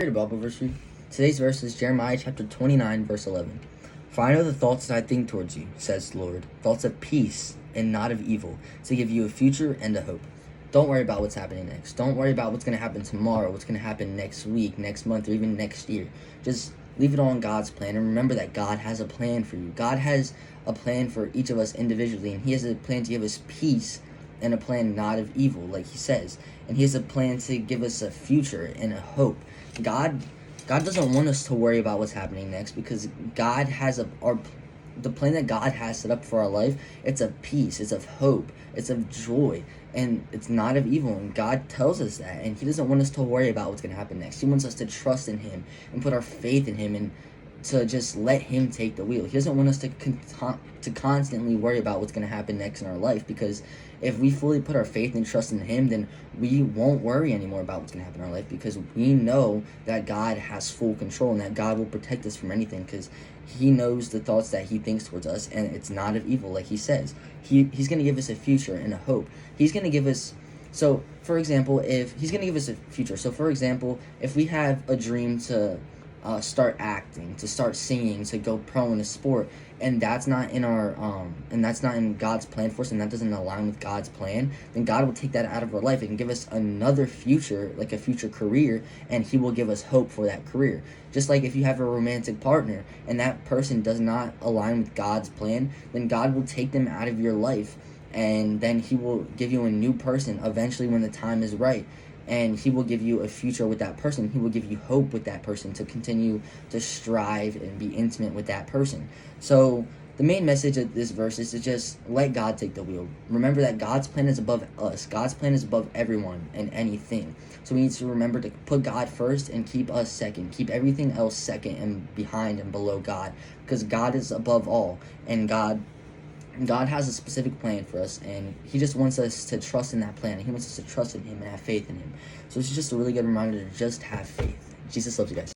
Read a Bible verse for you. Today's verse is Jeremiah chapter 29, verse 11. For I know the thoughts that I think towards you, says the Lord, thoughts of peace and not of evil, to give you a future and a hope. Don't worry about what's happening next. Don't worry about what's going to happen tomorrow, what's going to happen next week, next month, or even next year. Just leave it all in God's plan, and remember that God has a plan for you. God has a plan for each of us individually, and He has a plan to give us peace and a plan not of evil, like He says. And He has a plan to give us a future and a hope. God doesn't want us to worry about what's happening next, because God has the plan that God has set up for our life. It's of peace, it's of hope, it's of joy, and it's not of evil. And God tells us that, and He doesn't want us to worry about what's going to happen next. He wants us to trust in Him and put our faith in Him, and to just let Him take the wheel. He doesn't want us to constantly worry about what's going to happen next in our life, because if we fully put our faith and trust in Him, then we won't worry anymore about what's going to happen in our life, because we know that God has full control and that God will protect us from anything, because He knows the thoughts that He thinks towards us, and it's not of evil, like He says. He's going to give us a future and a hope. He's going to give us, so for example, if He's going to give us a future, so for example, if we have a dream to start acting, to start singing, to go pro in a sport, and that's not in God's plan for us, and that doesn't align with God's plan, then God will take that out of our life and give us another future, like a future career, and He will give us hope for that career. Just like if you have a romantic partner and that person does not align with God's plan, then God will take them out of your life, and then He will give you a new person eventually when the time is right. And He will give you a future with that person. He will give you hope with that person, to continue to strive and be intimate with that person. So the main message of this verse is to just let God take the wheel. Remember that God's plan is above us. God's plan is above everyone and anything. So we need to remember to put God first and keep us second. Keep everything else second and behind and below God, because God is above all, and God has a specific plan for us, and He just wants us to trust in that plan. He wants us to trust in Him and have faith in Him. So it's just a really good reminder to just have faith. Jesus loves you guys.